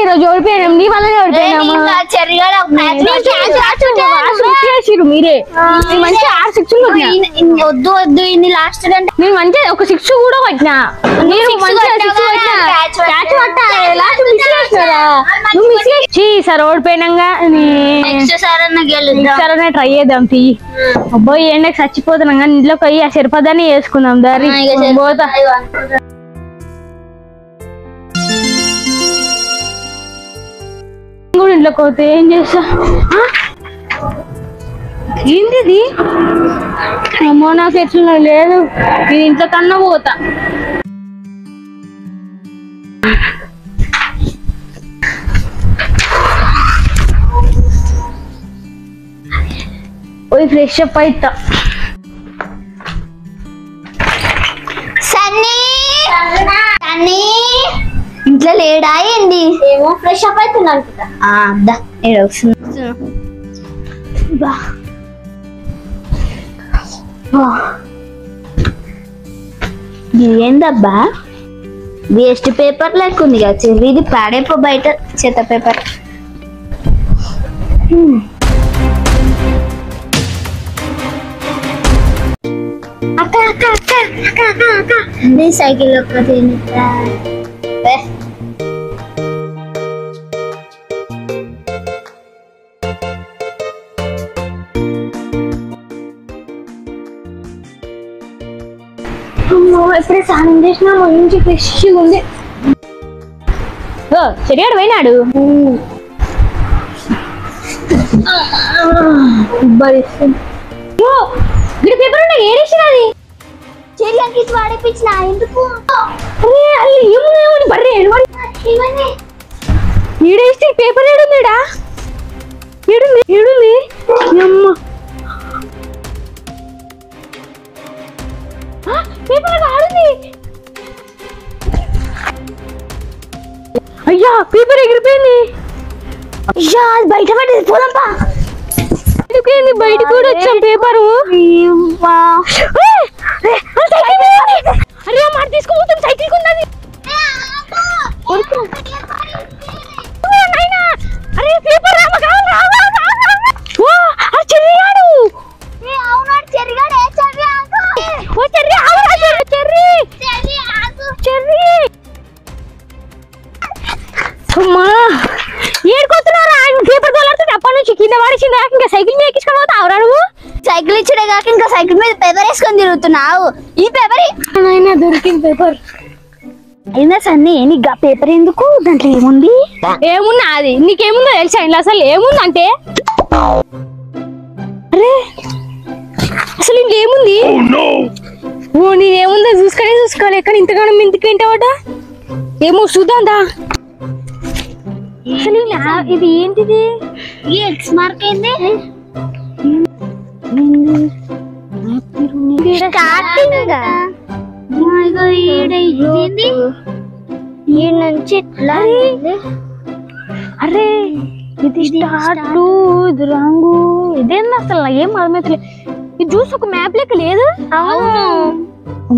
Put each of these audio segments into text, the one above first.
రోజు ఓడిపోయాం నీ వల్లనే ఓడిపోయాము మీరే మంచి 6 6 వద్దు వద్దు ఇన్ని లాస్ట్ కంటే నేను మంచిగా ఒక 6 కూడా కొట్టినా సార్ ఓడిపోయినాగా ట్రై చేద్దాం తీ అబ్బాయి ఎండకి చచ్చిపోతున్నాం కానీ ఇంట్లోకి పోయి ఆ సరిపదాన్ని వేసుకుందాం దారి పోతా కూడా ఇంట్లోకి పోతే ఏం చేస్తా ఏంటిది అమ్మో నాకు ఎట్లా లేదు నేను ఇంట్లో కన్నా పోతా పోయి ఫ్రెష్ అప్ అవుతా ఇంట్లో లేడా ఏంది ఏమో ఫ్రెష్ అప్ అవుతున్నా అనుకుంటా ఏందబ్బా వేస్ట్ పేపర్ లేకుంది కదా చెర్రీ ఇది పాడైపో బయట చెత్త పేపర్ అక్క అక్క అక్క అక్క అక్క అక్క నీ సైకిల్ ఒక్కటి ఎప్పుడే స్నానం చేసినా మంచి ఫ్రెష్గా ఉంది చెరియాడు పోయినాడు గిడి పేపర్ ఉన్నా ఏడేసినది చెరియాకి వాడిపించిన ఎందుకు ఏముంది బర్రే ఈడేస్తే పేపర్ ఏడుందిడా ఏడుంది ఏడుంది అమ్మ పేపర్ ఆడుంది అయ్యా పేపర్ ఎగిరిపోయింది అయ్యా అది బయట పడేది పోదాంపా ఎందుకేంది బయట కూడా వచ్చాం పేపరు అరే మాట తీసుకోపోతాం సైకిల్ ఉన్నది అరే పేపర్ చెర్రిగాడు ఏడుకోతున్నారా పేపర్ తోలాడుతుంటే అప్పటి నుంచి కింద పడిచిందా ఇంకా సైకిల్ మీద ఎక్కించుకొని పోతావు నువ్వు సైకిల్ ఇచ్చుడే కాక ఇంకా సైకిల్ మీద పేపర్ వేసుకొని తిరుగుతున్నావు ఈ పేపర్ అయినా దొరికింది పేపర్ అయినా సన్ని నీకు పేపర్ ఎందుకు దాంట్లో ఏముంది ఏమున్నా అది నీకేముందో తెలుసా ఇంట్లో అసలు ఏముందంటే అరే అసలు ఇంకేముంది నేనేముందో చూసుకోలే కానీ ఇంతగానో ఇంతకు ఏంటవాట ఏమో చూద్దాందా అసలు ఇది ఏంటిది ఎక్స్ మార్క్ ఏంది అరే ఇది స్టార్ట్ ఇది రంగు ఇదేంది అసలు ఏం అర్థమైతలేదు ఇది చూసి ఒక మ్యాప్ లెక్క లేదు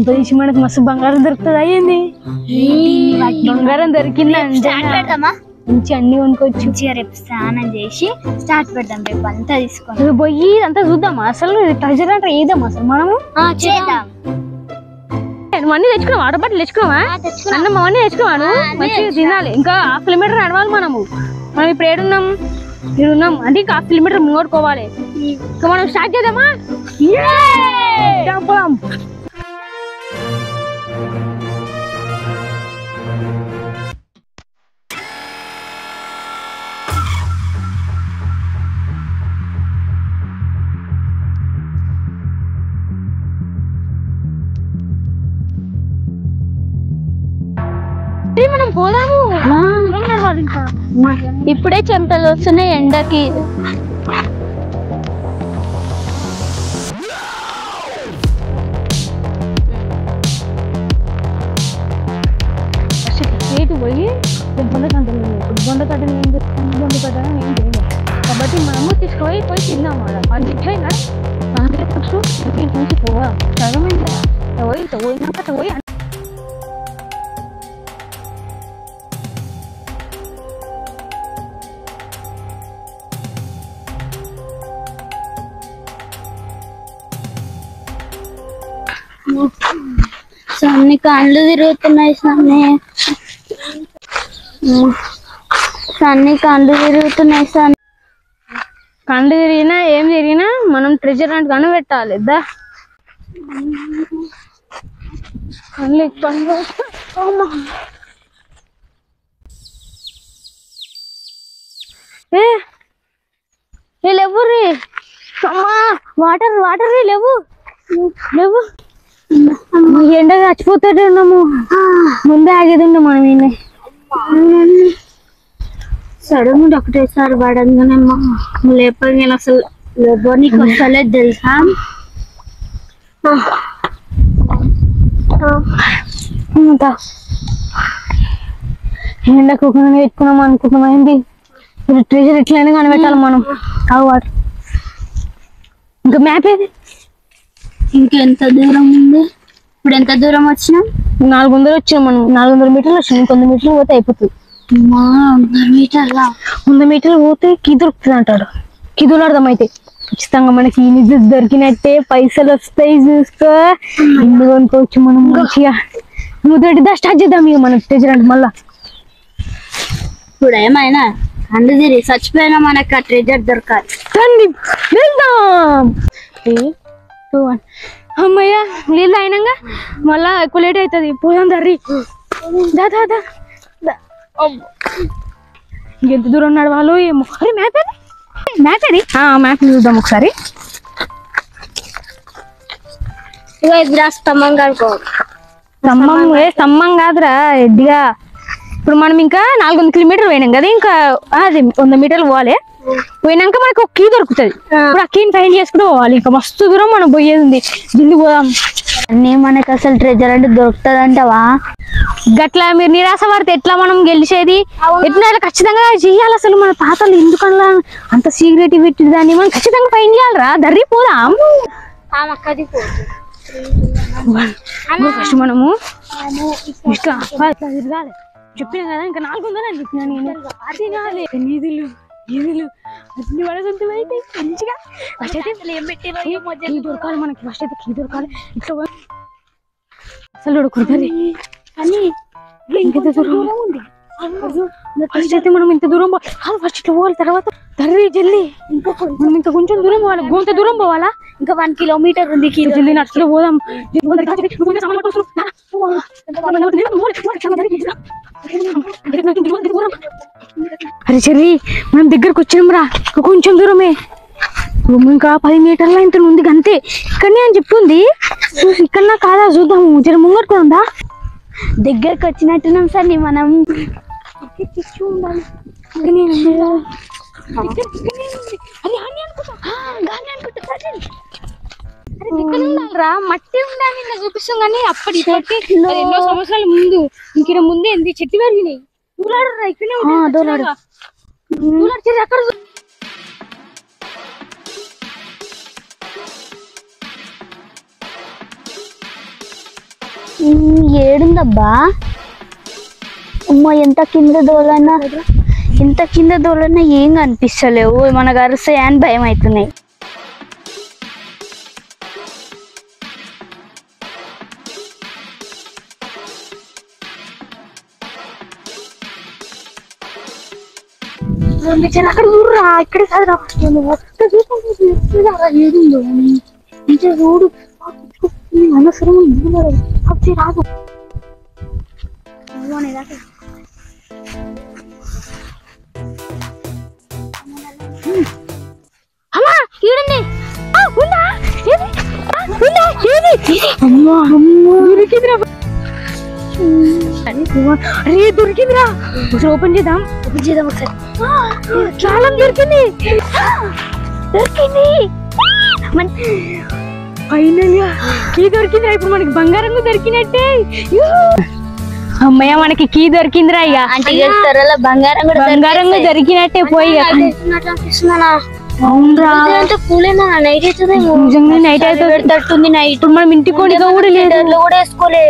తీసి మనకు మస్తు బంగారం దొరుకుతుంది అయ్యింది బంగారం దొరికింది మంచి అన్ని కొనుక్కోవచ్చు రేపు స్నానం చేసి స్టార్ట్ పెడదాం రేపు అంతా తీసుకొని పోయి అంతా చూద్దామా అసలు ట్రెజర్ అంటే ఏద్దాం అసలు మనము చేద్దాం అన్నీ తెచ్చుకున్నాం వాటర్ బాటిల్ తెచ్చుకున్నావా అన్నం అవన్నీ తెచ్చుకున్నాను మంచిగా తినాలి ఇంకా 1/2 కిలోమీటర్ నడవాలి మనం ఇప్పుడు ఏడున్నాం అంటే ఇంకా 1/2 కిలోమీటర్ ముంగోడుకోవాలి ఇంకా మనం స్టార్ట్ చేద్దామా మనం పోదాము ఇప్పుడే చెమటలు వస్తున్నాయి ఎండకి పోయి బొండ కట్టని ఏం చెప్తాను బొండ కట్టని ఏం చేయలేదు కాబట్టి మనము తీసుకుపోయి తిన్నాము అది ఇట్లయినా చూసి పోవా సగమైందా పోయినాక పోయి సన్ని కళ్ళు తిరుగుతున్నాయి సన్ని. సన్ని కళ్ళు తిరుగుతున్నాయి సన్ని. కళ్ళు తిరిగినా ఏం తిరిగినా మనం ట్రెజర్ అంటే కనిపెట్టాలి. కళ్ళు లేవు రీ. అమ్మా వాటర్ వాటర్ లేవు లేవు. ఎండ చచ్చిపోతాడు ఉన్నాము. ముందే ఆగేది ఉండే మనం ఈయన సడన్ గా ఒకటేసారి పడంగానేమో లేకపోతే నేను అసలు నీకు వస్తలేదు తెలుసా. ఎండకు పెట్టుకున్నాం అనుకుంటున్నాం. ఏంటి ట్రెజర్ ఎట్లయినా కనిపెట్టాలి మనం. వాటర్ ఇంకా మ్యాప్ ఏది? ఇంకెంత దూరం ఉంది? ఇప్పుడు ఎంత దూరం వచ్చినాం? 400 వచ్చాం మనం. 400 మీటర్లు వచ్చాం. 100 మీటర్లు పోతే అయిపోతుంది. 100 మీటర్ల 100 మీటర్లు పోతే కీ దొరుకుతుంది అంటాడు. కీ దొరకమైతే ఖచ్చితంగా మనకి ఈ నిధి దొరికినట్టే. పైసలు వస్తాయి చూసుకో. ఇల్లు కొనుక్కోవచ్చు మనం మంచిగా. మొదటిదా స్టార్ట్ చేద్దాం ఇక మనం ట్రెజర్ అంటే. మళ్ళా ఇప్పుడు ఏమైనా అందు తిరిగి చచ్చిపోయినా మనకు ఆ ట్రెజర్ దొరకాలి. రండి వెళ్దాం. 3, 2, 1. అమ్మయ్య నీళ్ళు అయినాక మళ్ళా ఎక్కువ లేట్ అవుతుంది. పోదాం దర్రి. ఎంత దూరం నడవాలో ఏమో. అరే మ్యాప్ అది మ్యాప్ అది మ్యాప్ చూద్దాం ఒకసారి. స్తంభం కనుకో. స్తంభం కాదురా ఎడ్డిగా. ఇప్పుడు మనం ఇంకా 400 కిలోమీటర్లు పోయినాం కదా. ఇంకా అది 100 మీటర్లు పోవాలి. పోయినాక మనకు ఒక కీ దొరుకుతుంది. ఇప్పుడు ఆ కీని ఫైండ్ చేసుకుంటూ పోవాలి. ఇంకా మస్తు దూరం మనం పోయేది ఉంది. జిల్లు పోదాం. అన్నీ మనకు అసలు ట్రెజర్ అంటే దొరుకుతుంది అంటావా? గట్లా మీరు నిరాశ పడితే ఎట్లా మనం గెలిచేది? ఎట్లా ఖచ్చితంగా చెయ్యాలి. అసలు మన తాతలు ఎందుకన్నా అంత సీక్రెట్ పెట్టి దాన్ని మనం ఖచ్చితంగా ఫైండ్ చేయాలరా. దర్రి పోదాం. ఫస్ట్ మనము ఇట్లా తిరగాలి. చెప్పినా కదా ఇంకా 400 అని చెప్పినా నేను. అది కాదు నిధులు నిధులు అన్ని పడసంటే అయితే మంచిగా ఫస్ట్ అయితే కీ దొరకాలి మనకి. ఫస్ట్ అయితే కీ దొరకాలి. ఇట్లా అసలు కుదరదు. ఇంకెంత దూరం ఉంది? ఫస్ట్ అయితే మనం ఇంత దూరం ఫస్ట్ ఇట్లా పోవాలి. తర్వాత దర్రి జల్లి మనం ఇంకా కొంచెం దూరం పోవాలి. గొంత దూరం పోవాలా? ఇంకా 1 కిలోమీటర్ ఉంది. జల్లి నడుచుకుంటూ పోదాం. అరే చెర్రి మనం దగ్గరకు వచ్చినాం రా. కొంచెం దూరమే. ఇంకా 10 మీటర్ల ఇంత ఉంది అంతే. ఇక్కడనే అని చెప్తుంది. ఇక్కడ కాదా చూద్దాము. జర ముంగట్టుకుందా. దగ్గరకు వచ్చినట్టున్నాం సార్. మనం మట్టి ఉండాలి ఇంకా చూపిస్తాం. కానీ అప్పటి ఎన్నో సంవత్సరాల ముందు ఇంక ముందే ఏంది చెట్టు పెరిగినాయి. దూలాడరా ఇక్కడే అక్కడ ఏడుందబ్బా. అమ్మ ఎంత కింద దోలన్నా ఏం కనిపిస్తలేవు. మనకు అరుస్తాయి అని భయం అవుతున్నాయి. అక్కడ చూడరా. ఇక్కడ కాదురా. ఏడుందో ఇంకా చూడు. అనవసరం రాదు. అమ్మా ఈడుంది. దొరికిందిరా. అరే దొరికిందిరా. ఓపెన్ చేద్దాం. ఒకసారి. చాలా దొరికింది. ఫైనల్ గా కీ దొరికిందిరా. ఇప్పుడు మనకి బంగారం దొరికినట్టే. అమ్మయ్య మనకి కీ దొరికిందిరా. ఇక బంగారం దొరికినట్టే. పోయి నిజంగా నైట్ అవుతుంది. నైట్ ఇప్పుడు మనం ఇంటికి కూడా వేసుకోలే.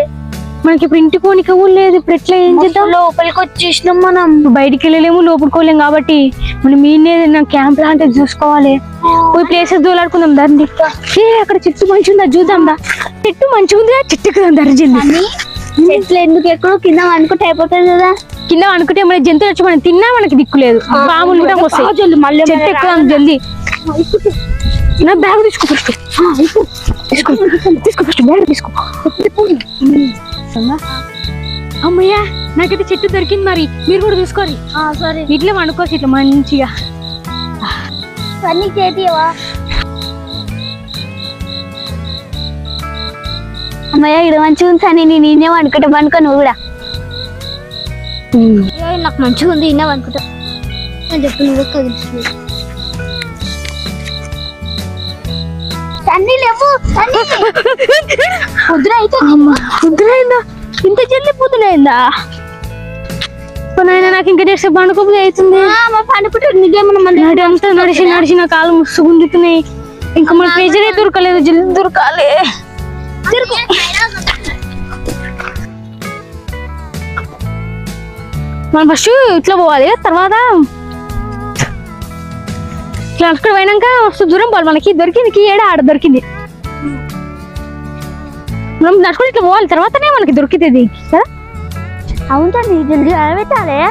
మనకి ఇప్పుడు ఇంటి పోనీకి కూడా లేదు. ఇప్పుడు ఎట్లా ఏం చేద్దాం? లోపలికి వచ్చేసినాం మనం. బయటికి వెళ్ళలేము, లోపడుకోలేము కాబట్టి మనం మీనే క్యాంప్ లాంటిది చూసుకోవాలి. పోయి ప్లేసెస్ దూలాడుకుందాం దాన్ని. అక్కడ చెట్టు మంచిగా ఉందా చూద్దాం దా. చెట్టు మంచిగా ఉంది, చెట్టు ఎక్కుదాం దర్జల్ది. చెట్లు ఎందుకు ఎక్కడో కింద అనుకుంటే అయిపోతుంది కదా. కింద అనుకుంటే మన జంతువులు వచ్చి మనం తిన్నా మనకి దిక్కులేదు. పాములు ఉంటాం వస్తాయి. చెట్టు ఎక్కుదాం జల్దీ. నా బ్యాగ్ తీసుకో ఫస్ట్. తీసుకో ఫస్ట్ బ్యాగ్ తీసుకో. అమ్మయ్యా నాకైతే చెట్టు దొరికింది. మరి మీరు కూడా చూసుకోరు. సరే ఇట్లా వండుకోవచ్చు ఇట్లా మంచిగా. అన్ని చేతివా అమ్మయ్య ఇక్కడ మంచిగా ఉంది సని. నేను ఇన్నేమో అనుకుంటా అనుకో. నువ్వు కూడా నాకు మంచిగా ఉంది ఇన్నేమో అనుకుంటా అని చెప్పి నువ్వు కదిలి సన్నీ లేవు. పొద్దున అయితే పొద్దునైందా? ఇంత జల్లి పొద్దునైందా? నాయన నాకు ఇంకా చేస్తే పండుకోబుద్ధి అవుతుంది. పండుకుంటారు నిజేమన్నా అంతా నడిచి నడిచి నా కాలు ముసుగుందుతున్నాయి. ఇంకా మన ప్రెజరే దొరకలేదు. జల్ది దొరకాలి. మనం ఫస్ట్ ఇట్లా పోవాలి, తర్వాత ఇట్లా అక్కడ పోయినాక మస్తు దూరం పోవాలి. మనకి దొరికింది ఏడా ఆడ దొరికింది. మనం నడుచుకుని ఇట్లా పోవాలి, తర్వాతనే మనకి దొరికింది కదా. అవునండి జల్దీ అరవెత్తాలే.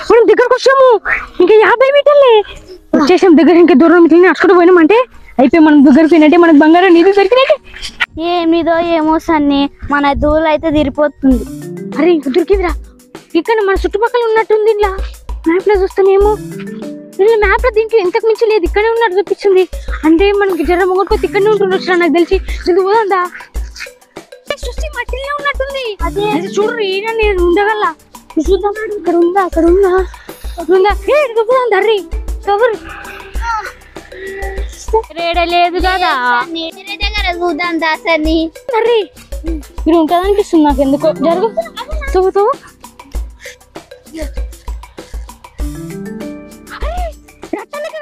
మనం దగ్గరకు వచ్చాము. ఇంకా 50 మీటర్లే వచ్చేసాం దగ్గర. ఇంకా దూరం ఇట్లా నడుచుకుంటూ పోయినామంటే అయిపోయి మనం దగ్గర పోయినట్టే. మనకు బంగారం నీళ్ళు దొరికినట్టే. ఏమిదో ఏమో సన్ని మన దూరం అయితే తిరిగిపోతుంది. అరే ఇంకా దొరికిందిరా. ఇక్కడ మన చుట్టుపక్కల ఉన్నట్టుంది. ఇలా మ్యాప్ లో చూస్తానేమో. ఇలా మ్యాప్ లో దీనికి ఇంతకు మించి లేదు, ఇక్కడే ఉన్నట్టు చూపించింది. అంటే మనకి జర మొగొట్టుకోతే ఇక్కడనే ఉంటుండొచ్చు నాకు తెలిసి. ఇది పోదా చూసి మట్టిలో ఉన్నట్టుంది. అదే చూడరు ఈయన నేను ఉండగల చూద్దాం. ఇక్కడ ఉందా? అక్కడ ఉందా? ఉందా? దర్రి కవర్ లేదు కదా. చూద్దాం దాసని దర్రి ఇక్కడ ఉంటుంది అనిపిస్తుంది నాకు ఎందుకో. జరుగు తవ్వు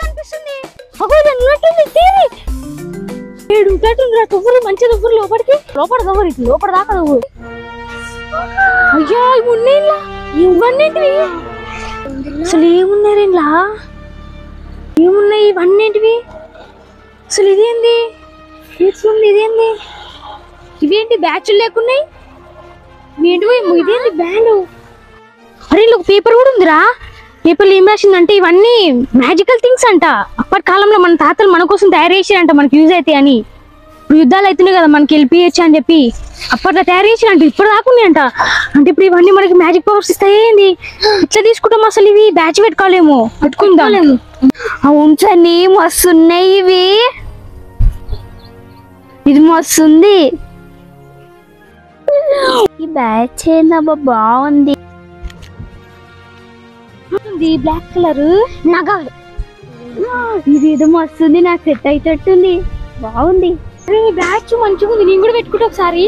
కనిపిస్తుంది. తవ్వరు మంచిగా తవ్వరు. లోపల తవ్వరు. ఇట్లా లోపల దాకా తవ్వరు. అయ్యా ఇవి ఉన్నాయి ఇవన్నింటివి. అసలు ఏమున్నారు ఇలా? ఏమున్నాయి ఇవన్నింటివి? అసలు ఇదేంది? ఇదేంది? ఇవేంటి బ్యాచ్లు లేకున్నాయి? ఇదేంటి బ్యాండ్? అరే ఇలా పేపర్ కూడా ఉందిరా. పేపర్లు ఏం రాసిందంటే ఇవన్నీ మ్యాజికల్ థింగ్స్ అంట. అప్పటి కాలంలో మన తాతలు మన కోసం తయారు చేసారంట, మనకి యూజ్ అవుతాయి అని. ఇప్పుడు యుద్ధాలు అవుతున్నాయి కదా, మనకి వెళ్ళిపోయచ్చు అని చెప్పి అప్పట్లో తయారు చేసిరంట. ఇప్పుడు దాకున్నాయంట. అంటే ఇప్పుడు ఇవన్నీ మనకి మ్యాజిక్ పవర్స్ ఇస్తాయేంది? ఇట్లా తీసుకుంటాం. అసలు ఇవి బ్యాచ్ పెట్టుకోలేము. పెట్టుకుందాం. అవును సన్ని మస్తున్నాయి ఇవి. ఇది మస్తుంది. ఈ బ్యాచ్ ఏందబ్బా బాగుంది. బ్లాక్ కలర్ నగలు. ఇది ఏదో మస్తుంది. నాకు సెట్ అయితట్టుంది. బాగుంది. బ్యాచ్ మంచిగా ఉంది. నేను కూడా పెట్టుకుంటా ఒకసారి.